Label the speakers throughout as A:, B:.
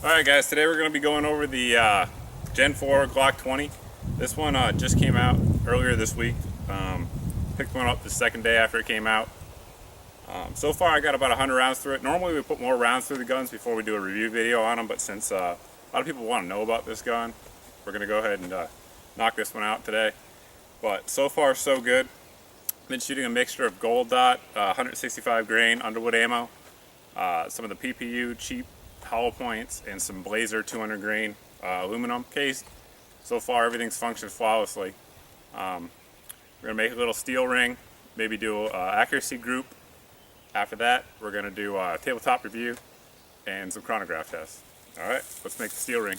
A: Alright guys, today we're going to be going over the Gen 4 Glock 20. This one just came out earlier this week. Picked one up the second day after it came out. So far I got about 100 rounds through it. Normally we put more rounds through the guns before we do a review video on them, but since a lot of people want to know about this gun, we're going to go ahead and knock this one out today. But so far so good. Been shooting a mixture of gold dot, 165 grain Underwood ammo, some of the PPU cheap hollow points, and some Blazer 200 grain aluminum case. So far everything's functioned flawlessly. We're gonna make a little steel ring, maybe do an accuracy group. After that we're gonna do a tabletop review and some chronograph tests. Alright, let's make the steel ring.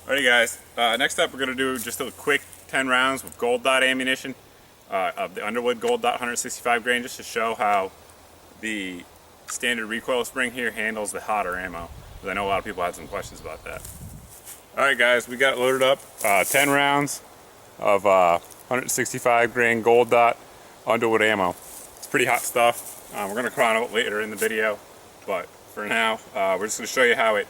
A: Alrighty guys, next up we're going to do just a quick 10 rounds with gold dot ammunition of the Underwood gold dot 165 grain, just to show how the standard recoil spring here handles the hotter ammo, because I know a lot of people had some questions about that. Alright guys, we got loaded up 10 rounds of 165 grain gold dot Underwood ammo. It's pretty hot stuff. We're going to chrono it later in the video, but for now we're just going to show you how it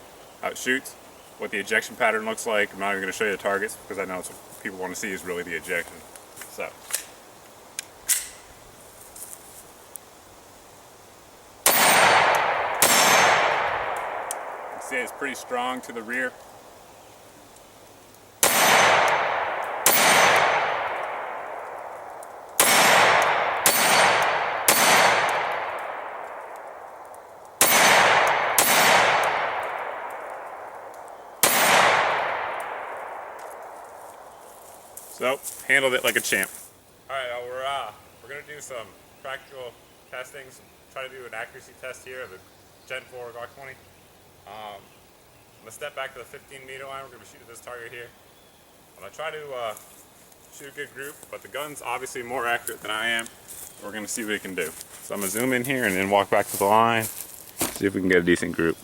A: shoots, what the ejection pattern looks like. I'm not even going to show you the targets because I know it's what people want to see is really the ejection. So, you can see it's pretty strong to the rear. So, handled it like a champ. Alright, we're going to do some practical testings, try to do an accuracy test here of the Gen 4 Glock 20. I'm going to step back to the 15 meter line. We're going to be shooting this target here. I'm going to try to shoot a good group, but the gun's obviously more accurate than I am. We're going to see what it can do. So I'm going to zoom in here and then walk back to the line, see if we can get a decent group.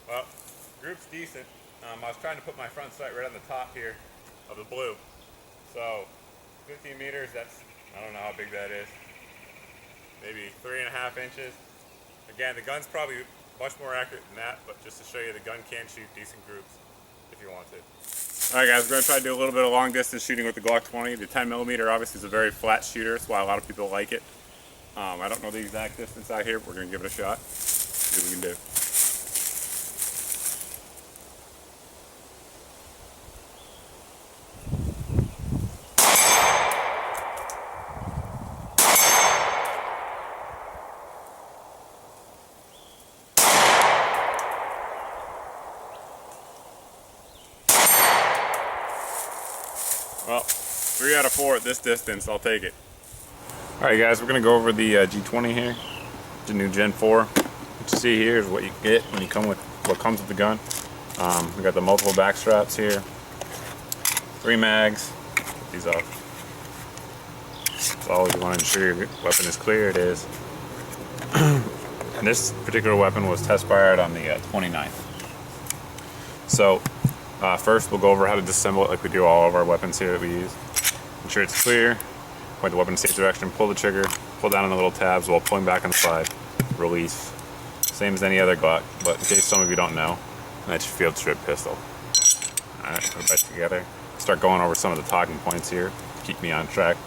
A: Well, group's decent. I was trying to put my front sight right on the top here of the blue. So 15 meters, I don't know how big that is. Maybe 3.5 inches. Again, the gun's probably much more accurate than that, but just to show you, the gun can shoot decent groups if you want to. Alright guys, we're going to try to do a little bit of long distance shooting with the Glock 20. The 10mm obviously is a very flat shooter, that's why a lot of people like it. I don't know the exact distance out here, but we're going to give it a shot. See what we can do. Well, 3 out of 4 at this distance, I'll take it. Alright guys, we're going to go over the G20 here, the new Gen 4. What you see here is what you get when you come with what comes with the gun. We got the multiple back straps here, 3 mags. Get these off. As always, you want to ensure your weapon is clear. It is. And this particular weapon was test fired on the 29th. So first we'll go over how to disassemble it like we do all of our weapons here that we use. Ensure it's clear. Point the weapon in safe direction, pull the trigger, pull down on the little tabs while pulling back on the slide. Release. Same as any other Glock, but in case some of you don't know, that's your field strip pistol. Alright, put it back together. Start going over some of the talking points here. Keep me on track.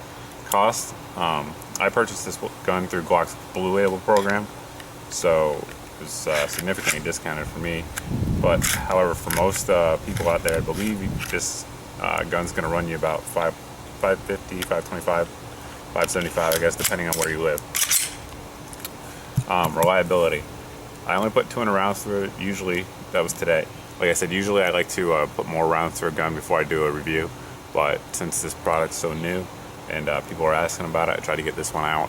A: Cost. I purchased this gun through Glock's Blue Label program, so it was significantly discounted for me. But however, for most people out there, I believe this gun's going to run you about $550, $525, $575, I guess, depending on where you live. Reliability. I only put 200 rounds through it. Usually, that was today. Like I said, usually I like to put more rounds through a gun before I do a review. But since this product's so new and people are asking about it, I tried to get this one out.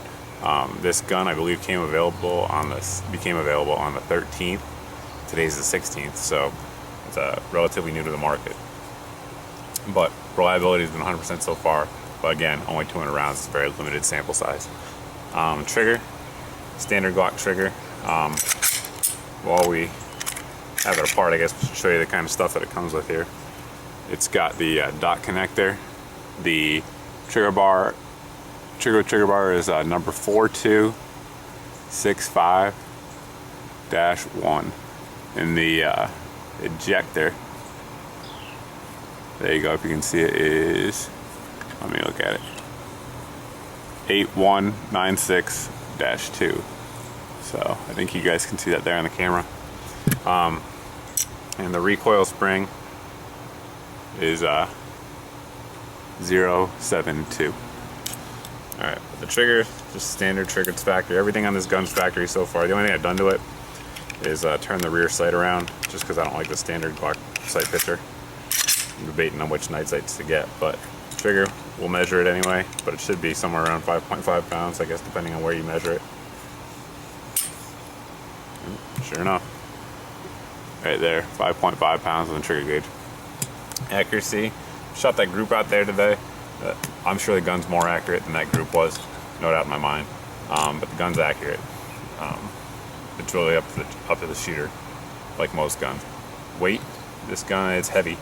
A: This gun, I believe, became available on the 13th. Today's the 16th, so it's relatively new to the market. But reliability has been 100% so far. But again, only 200 rounds. It's a very limited sample size. Trigger, standard Glock trigger. While we have it apart, I guess we should show you the kind of stuff that it comes with here. It's got the dot connector. The trigger bar is number 4265-1. And the ejector, there you go, if you can see it, is, let me look at it, 8196-2. So I think you guys can see that there on the camera. And the recoil spring is 072. Alright, the trigger, just standard trigger. It's factory. Everything on this gun's factory so far. The only thing I've done to it is turn the rear sight around, just because I don't like the standard Glock sight picture. I'm debating on which night sights to get, but trigger, we'll measure it anyway, but it should be somewhere around 5.5 pounds, I guess, depending on where you measure it. Sure enough, right there, 5.5 pounds on the trigger gauge. Accuracy, shot that group out there today. I'm sure the gun's more accurate than that group was, no doubt in my mind. But the gun's accurate. It's really up to the shooter, like most guns. Weight, this gun is heavy.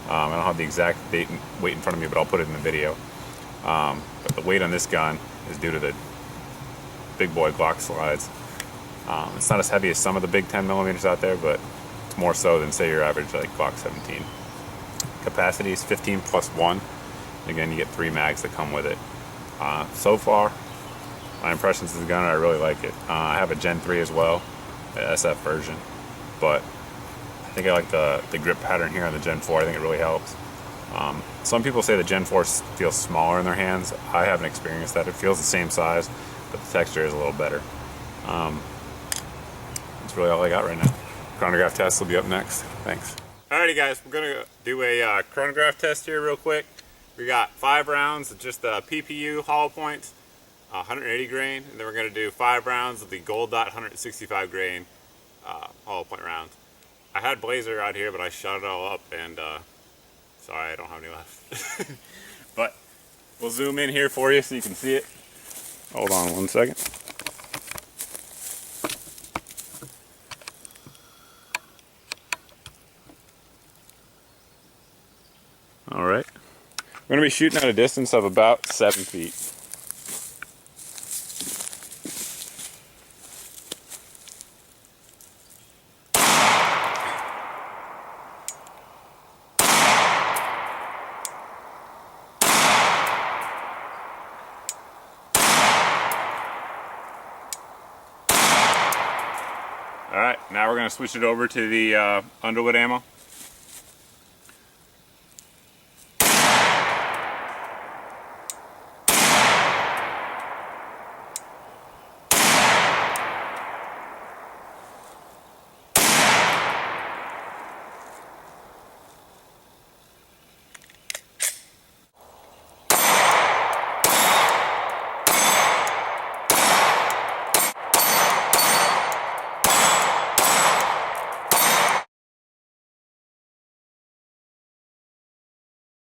A: I don't have the exact weight in front of me, but I'll put it in the video. But the weight on this gun is due to the big boy Glock slides. It's not as heavy as some of the big 10mm out there, but it's more so than, say, your average like Glock 17. Capacity is 15 plus 1. Again, you get 3 mags that come with it. So far, my impressions of the gun, I really like it. I have a Gen4 as well, the SF version, but I think I like the grip pattern here on the Gen4. I think it really helps. Some people say the Gen4 feels smaller in their hands. I haven't experienced that. It feels the same size, but the texture is a little better. That's really all I got right now. Chronograph test will be up next. Thanks. Alrighty guys, we're gonna do a chronograph test here real quick. We got 5 rounds of just the PPU hollow points, 180 grain, and then we're gonna do 5 rounds of the gold dot 165 grain hollow point rounds. I had Blazer out here, but I shot it all up, and sorry, I don't have any left. But we'll zoom in here for you so you can see it. Hold on one second. All right. We're going to be shooting at a distance of about 7 feet. All right, now we're going to switch it over to the Underwood ammo.